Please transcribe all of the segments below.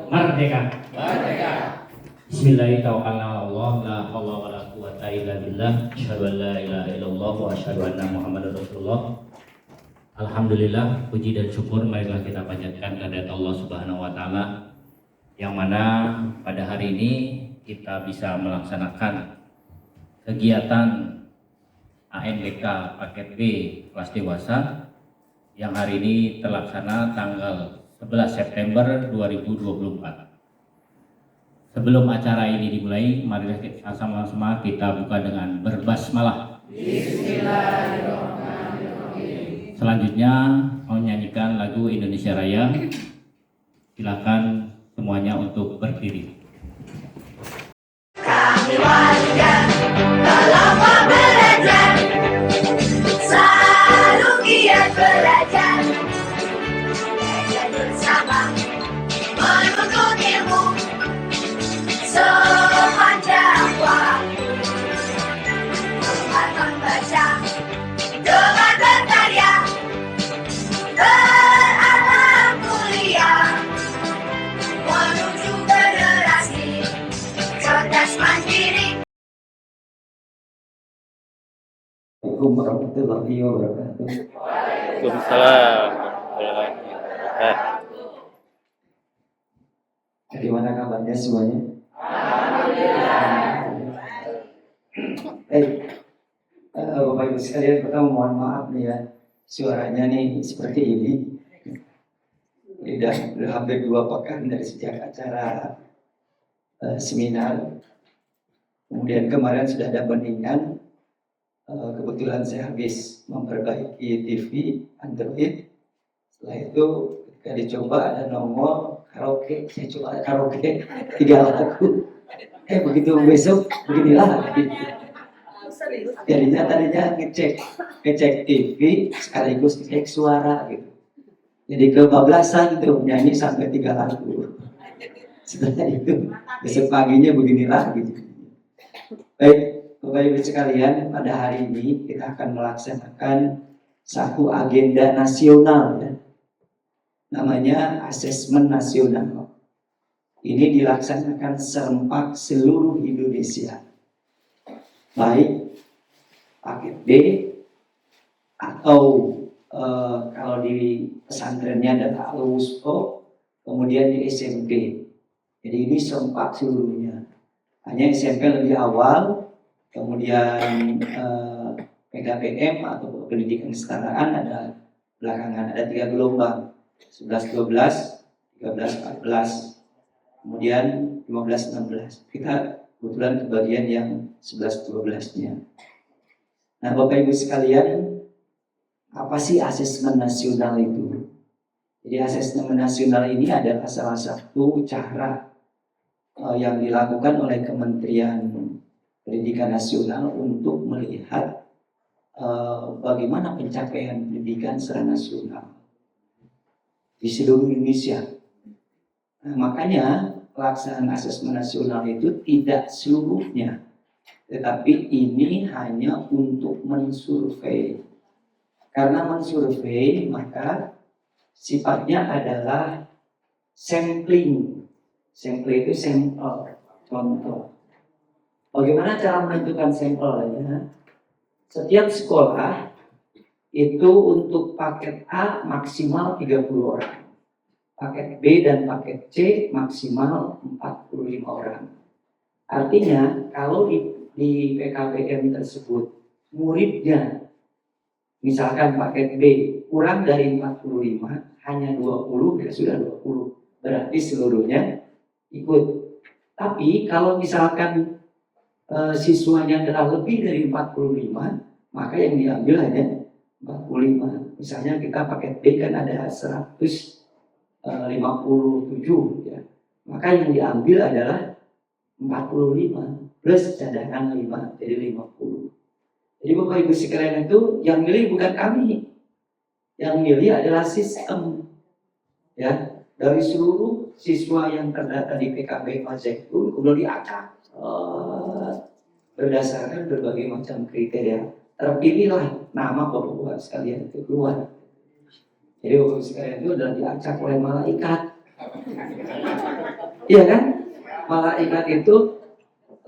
Merdeka. Merdeka. Bismillahirrahmanirrahim. La haula wala quwata illa billah. Asyhadu an la ilaha illallah wa asyhadu anna Muhammadar Rasulullah. Alhamdulillah, puji dan syukur marilah kita panjatkan kehadirat Allah Subhanahu wa taala yang mana pada hari ini kita bisa melaksanakan kegiatan ANBK paket B kelas dewasa yang hari ini terlaksana tanggal 11 September 2024. Sebelum acara ini dimulai, marilah kita sama-sama kita buka dengan berbasmalah. Bismillahirrahmanirrahim. Selanjutnya mau nyanyikan lagu Indonesia Raya. Silakan semuanya untuk berdiri. Kami warga lama belajar, selalu giat belajar, bersama menuntut ilmu sepanjang waktu, dengan membaca, dengan berkarya, beramal mulia, menuju generasi cerdas mandiri. Assalamualaikum warahmatullahi wabarakatuh. Waalaikumsalam warahmatullahi wabarakatuh. Bagaimana kabarnya semuanya? Bapak Ibu sekalian, pertama mohon maaf nih ya, suaranya nih seperti ini. Udah hampir 2 pekan dari sejak acara seminar. Kemudian kemarin sudah ada bandingan. Kebetulan saya habis memperbaiki TV Android. Setelah itu ketika dicoba ada nomor karaoke, saya coba karaoke 3 lagu. Begitu besok beginilah. Tadinya ngecek TV sekaligus ngecek suara gitu. Jadi kebablasan tuh nyanyi sampai 3 lagu. Setelah itu besok paginya beginilah gitu. Baik. Bapak Ibu sekalian, pada hari ini kita akan melaksanakan satu agenda nasional ya. Namanya asesmen nasional. Ini dilaksanakan serempak seluruh Indonesia. Baik paket B atau kalau di pesantrennya ada al-wusqa, kemudian di SMP. Jadi ini serempak seluruhnya. Hanya SMP lebih awal. Kemudian PKPM atau pendidikan kesetaraan ada belakangan, ada 3 gelombang, 11-12, 13-14, kemudian 15-16. Kita kebetulan kebagian yang 11-12-nya. Nah, Bapak Ibu sekalian, apa sih asesmen nasional itu? Jadi asesmen nasional ini adalah salah satu cara yang dilakukan oleh Kementerian Pendidikan Nasional untuk melihat bagaimana pencapaian pendidikan secara nasional di seluruh Indonesia. Nah, makanya pelaksanaan asesmen nasional itu tidak seluruhnya, tetapi ini hanya untuk mensurvei. Karena mensurvei maka sifatnya adalah sampling. Sampling itu sampel, contoh. Bagaimana cara menentukan sampelnya? Setiap sekolah itu untuk paket A maksimal 30 orang. Paket B dan paket C maksimal 45 orang. Artinya kalau di PKBM tersebut muridnya misalkan paket B kurang dari 45, hanya 20, ya sudah 20. Berarti seluruhnya ikut. Tapi kalau misalkan siswanya adalah lebih dari 45, maka yang diambil hanya 45. Misalnya kita paket B kan ada 157 ya. Maka yang diambil adalah 45 plus cadangan 5, jadi 50. Jadi Bapak Ibu sekalian itu yang milih bukan kami. Yang milih adalah sistem. Ya, dari seluruh siswa yang terdata di PKB Al Zaitun kemudian diacak. berdasarkan berbagai macam kriteria terpilihlah nama Bapak-Bapak sekalian itu keluar. Jadi Bapak sekalian itu adalah diacak oleh malaikat. Iya kan? Malaikat itu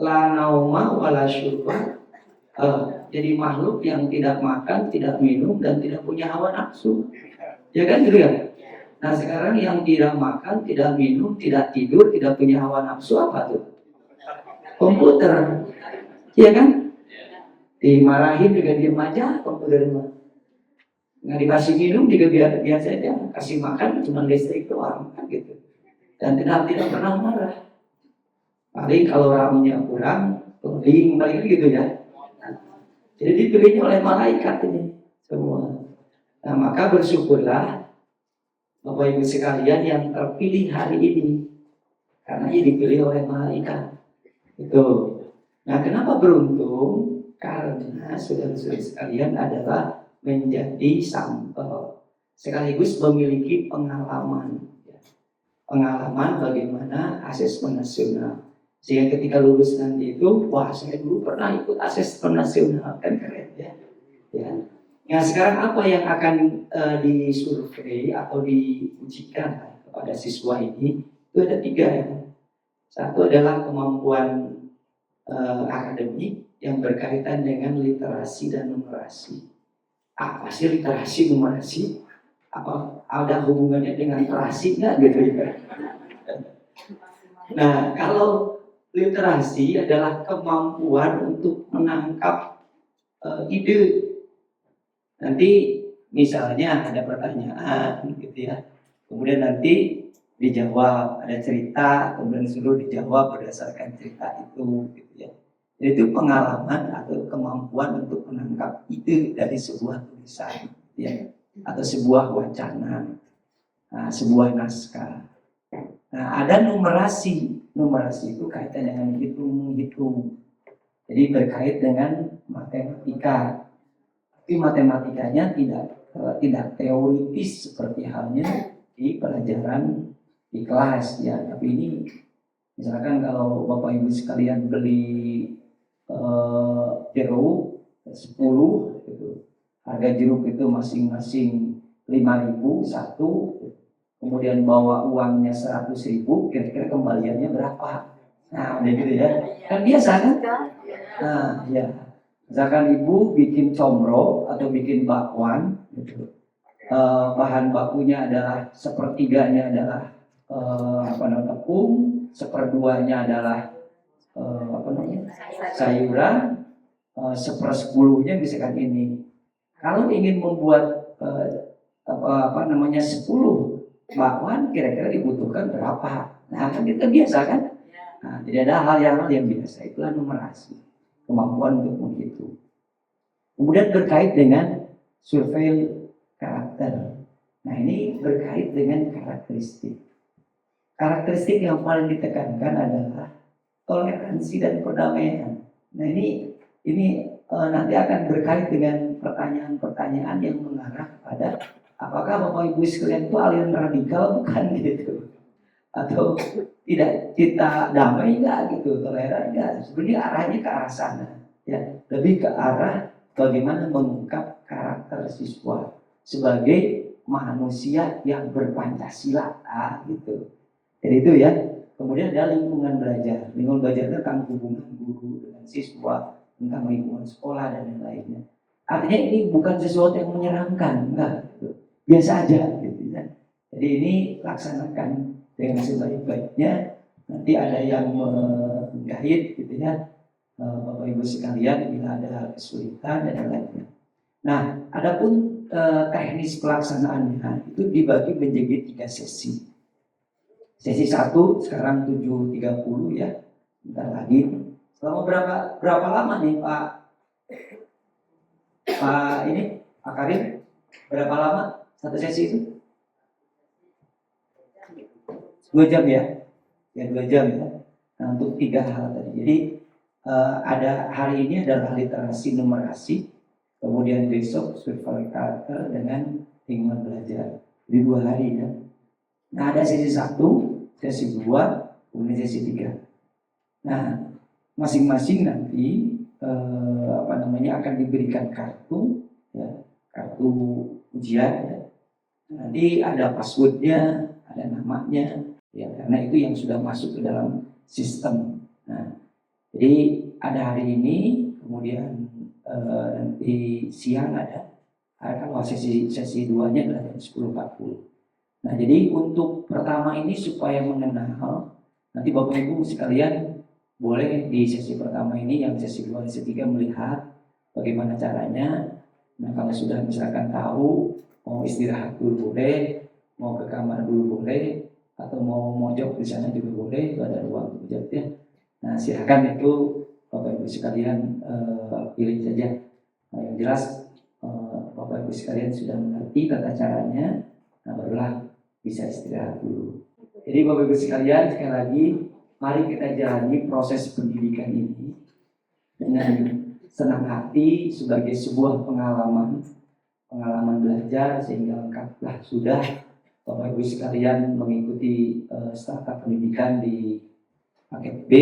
la nauma wala syurba. Jadi makhluk yang tidak makan, tidak minum, dan tidak punya hawa nafsu. Ya kan gitu ya? Nah sekarang yang tidak makan, tidak minum, tidak tidur, tidak punya hawa nafsu apa tuh? Komputer. Iya kan? Dimarahin juga diem aja komputer mah. Nggak dikasih minum juga biasa aja. Kasih makan cuma listrik doang kan gitu. Dan tidak pernah marah. Paling kalau RAM-nya kurang, loading paling gitu ya. Jadi dipilihnya oleh malaikat ini semua. Nah maka bersyukurlah Bapak Ibu sekalian yang terpilih hari ini, karena ia dipilih oleh malaikat. Itu. Nah kenapa beruntung? Karena saudara-saudara sekalian adalah menjadi sampel, sekaligus memiliki pengalaman. Pengalaman bagaimana asesmen nasional. Sehingga ketika lulus nanti itu, wah saya dulu pernah ikut asesmen nasional, kan keren ya. Nah sekarang apa yang akan disurvei atau diujikan kepada siswa ini? Itu ada 3 ya. Satu adalah kemampuan akademik yang berkaitan dengan literasi dan numerasi. Apa sih literasi numerasi? Apa ada hubungannya dengan terasi nggak gitu ya? Nah kalau literasi adalah kemampuan untuk menangkap ide. Nanti misalnya ada pertanyaan gitu ya, kemudian nanti dijawab, ada cerita, kemudian suruh dijawab berdasarkan cerita itu gitu ya. Jadi itu pengalaman atau kemampuan untuk menangkap ide dari sebuah tulisan ya, atau sebuah wacana, sebuah naskah. Nah ada numerasi. Numerasi itu kaitan dengan hitung. Jadi berkait dengan matematika. Tapi matematikanya tidak teoritis seperti halnya di pelajaran di kelas ya. Tapi ini misalkan kalau Bapak Ibu sekalian beli jeruk 10 gitu. Harga jeruk itu masing-masing 5.000 satu. Kemudian bawa uangnya 100.000, kira-kira kembaliannya berapa? Nah, udah gitu ya. Kan biasa kan? Nah, ya. Misalkan ibu bikin comro atau bikin bakwan, gitu. Bahan bakunya adalah sepertiganya adalah tepung, seperduanya adalah sayuran, 1/10-nya misalkan ini. Kalau ingin membuat 10 bakwan kira-kira dibutuhkan berapa? Nah kan kita biasa kan? Nah, jadi ada hal yang biasa, itulah numerasi, kemampuan untuk menghitung. Kemudian berkait dengan survei karakter. Nah ini berkait dengan karakteristik. Karakteristik yang paling ditekankan adalah toleransi dan perdamaian. Nah ini nanti akan berkait dengan pertanyaan-pertanyaan yang mengarah pada apakah Bapak Ibu sekalian itu aliran radikal bukan gitu, atau tidak kita damai nggak gitu, toleran nggak? Sebenarnya arahnya ke arah sana, ya lebih ke arah bagaimana mengungkap karakter siswa sebagai manusia yang berpancasila, gitu. Jadi itu ya. Kemudian ada lingkungan belajar. Lingkungan belajar tentang hubungan guru dengan siswa, tentang lingkungan sekolah dan lain-lainnya. Artinya ini bukan sesuatu yang menyeramkan, enggak. Gitu. Biasa aja gitu ya. Jadi ini laksanakan dengan sebaik-baiknya. Nanti ada yang menggait gitu ya, Bapak Ibu sekalian, bila ada kesulitan dan lain-lainnya. Nah, adapun teknis pelaksanaannya itu dibagi menjadi 3 sesi. Sesi 1 sekarang 7.30 ya, bentar lagi. Selama berapa lama nih Pak Karim? Berapa lama satu sesi itu? 2 jam ya? Ya 2 jam ya. Nah untuk 3 hal tadi. Jadi ada hari ini adalah literasi numerasi, kemudian besok survei karakter dengan lingkungan belajar. Jadi 2 hari ya. Nah ada sesi 1, sesi 2, kemudian sesi 3. Nah masing-masing nanti akan diberikan kartu, ya, kartu ujian. Ya. Nanti ada passwordnya, ada namanya, ya, karena itu yang sudah masuk ke dalam sistem. Nah, jadi ada hari ini, kemudian nanti siang ada. Kalau sesi 2-nya adalah jam 10.40. Nah, jadi untuk pertama ini supaya mengenal, nanti Bapak Ibu sekalian boleh di sesi pertama ini, yang sesi 2 dan sesi 3 melihat bagaimana caranya. Nah, kalau sudah misalkan tahu, mau istirahat dulu boleh, mau ke kamar dulu boleh, atau mau mojok di sana juga boleh, itu ada ruang mojok ya. Nah, silakan itu Bapak Ibu sekalian pilih saja. Nah, yang jelas Bapak Ibu sekalian sudah mengerti tata caranya, nah barulah bisa istirahat dulu. Jadi Bapak Ibu sekalian, sekali lagi mari kita jalani proses pendidikan ini dengan senang hati sebagai sebuah pengalaman belajar, sehingga lengkaplah sudah Bapak Ibu sekalian mengikuti startup pendidikan di paket B.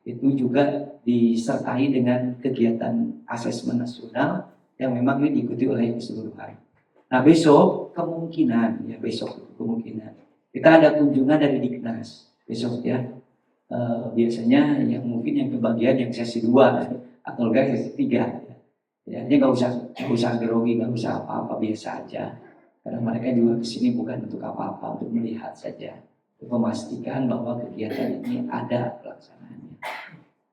Itu juga disertai dengan kegiatan asesmen nasional yang memang ini diikuti oleh keseluruhan. Nah, besok kemungkinan kita ada kunjungan dari Diknas besok ya. Biasanya yang mungkin yang kebagian yang sesi 2 atau enggak sesi 3 ya. Jadi nggak usah grogi, nggak usah apa-apa, biasa aja. Karena mereka juga kesini bukan untuk apa-apa, untuk melihat saja, untuk memastikan bahwa kegiatan ini ada pelaksanaannya.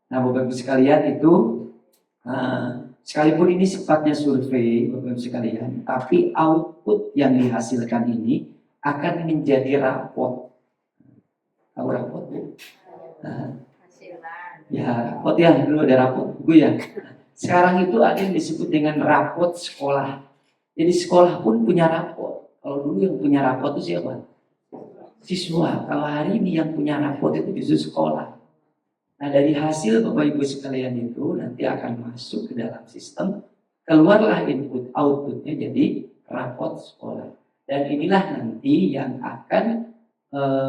Nah, Bapak Ibu sekalian, itu sekalipun ini sifatnya survei, Bapak Ibu sekalian, tapi output yang dihasilkan ini akan menjadi raport. Tahu raport Bu? Ya, raport ya, dulu ada raport Bu ya. Sekarang itu ada yang disebut dengan raport sekolah. Jadi sekolah pun punya raport. Kalau dulu yang punya raport itu siapa? Siswa. Kalau hari ini yang punya raport itu justru sekolah. Nah, dari hasil Bapak Ibu sekalian itu nanti akan masuk ke dalam sistem, keluarlah input outputnya jadi raport sekolah. Dan inilah nanti yang akan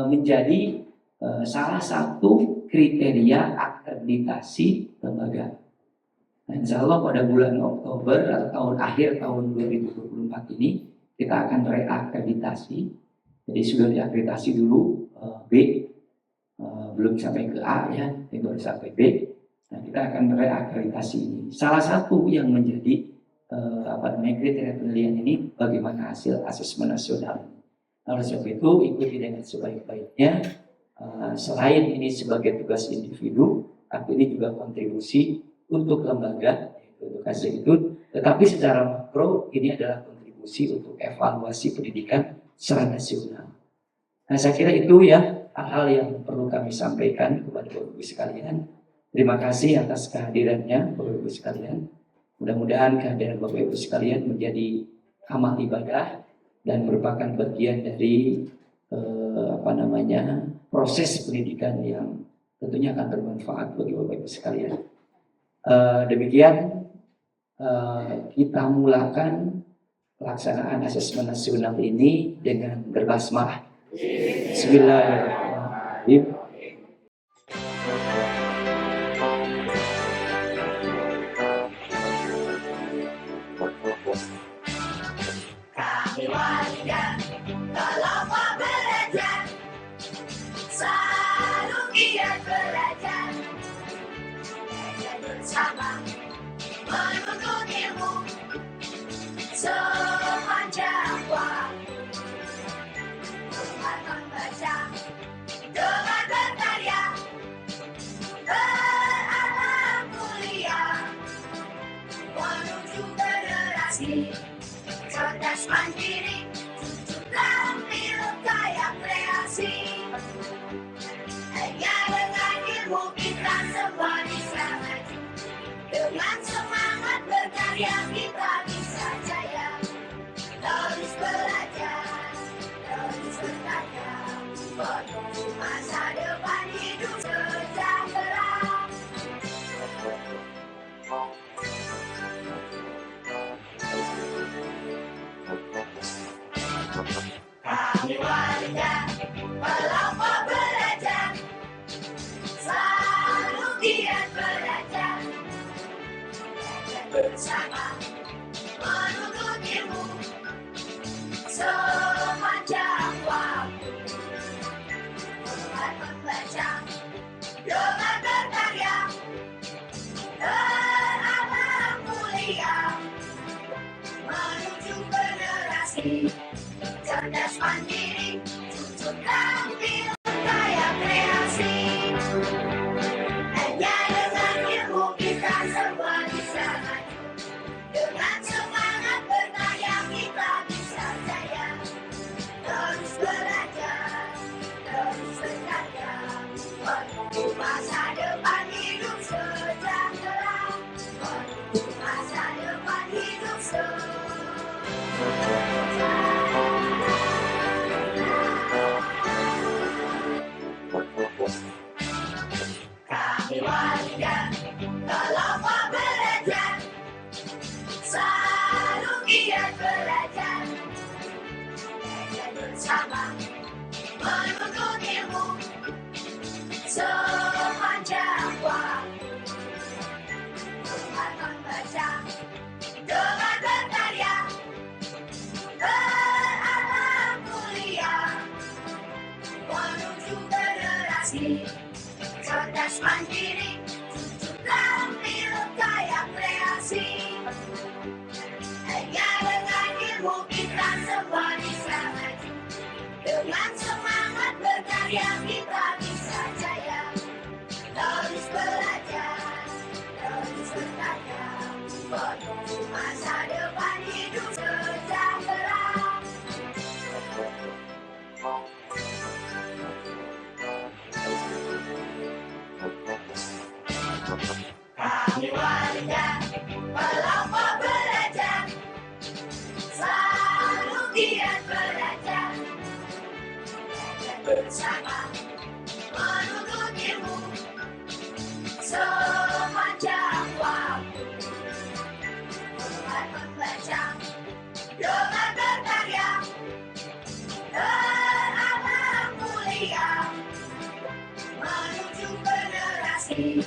menjadi salah satu kriteria akreditasi lembaga. Nah, insya Allah pada bulan Oktober atau akhir tahun 2024 ini kita akan reakreditasi. Jadi sudah diakreditasi dulu B, belum sampai ke A ya, baru sampai B. Nah, kita akan reakreditasi ini. Salah satu yang menjadi kriteria penilaian ini bagaimana hasil asesmen nasional. Oleh sebab itu ikuti dengan sebaik-baiknya. Selain ini sebagai tugas individu, tapi ini juga kontribusi untuk lembaga, untuk hasil itu. Tetapi secara makro ini adalah kontribusi untuk evaluasi pendidikan secara nasional. Nah, saya kira itu ya hal-hal yang perlu kami sampaikan kepada Bapak Ibu sekalian. Terima kasih atas kehadirannya Bapak Ibu sekalian. Mudah-mudahan kehadiran Bapak Ibu sekalian menjadi amal ibadah dan merupakan bagian dari proses pendidikan yang tentunya akan bermanfaat bagi Bapak Ibu sekalian. Demikian kita mulakan pelaksanaan asesmen nasional ini dengan berbasmalah. Bismillahirrahmanirrahim. Kami warga kelompok belajar, selalu giat belajar, belajar bersama menuntut ilmu sepanjang waktu. Dengan membaca, dengan berkarya, beralam mulia, menuju generasi cerdas mandiri, tampil kaya kreasi. Hanya dengan ilmu kita semua bisa maju, dengan semangat berkarya kita bisa jaya. Terus belajar, terus berkarya, menuju masa depan hidup sejahtera. Kami warga kelompok belajar, selalu giat belajar, bersama menuntut ilmu sepanjang waktu. Dengan membaca, dengan berkarya, beramal mulia, menuju generasi cerdas mandiri, jujur tampil kaya kreasi. Hanya dengan ilmu kita semua bisa maju. Dengan semangat berkarya kita bisa jaya. Terus belajar, terus berkarya, menuju masa depan hidup sejahtera. Menuju masa depan hidup Kami warga kelompok belajar, selalu giat belajar. Belajar bersama menuntut ilmu sepanjang waktu. Dengan membaca, dengan berkarya, beramal mulia, menuju generasi cerdas mandiri, jujur tampil kaya kreasi. Hanya dengan ilmu kita semua bisa maju. Dengan semangat berkarya kita bisa jaya. Terus belajar, terus berkarya, menuju masa depan hidup sejahtera. Kami warga kelompok belajar, selalu giat belajar. Belajar bersama menuntut ilmu sepanjang waktu. Dengan membaca, dengan berkarya, beramal mulia, menuju generasi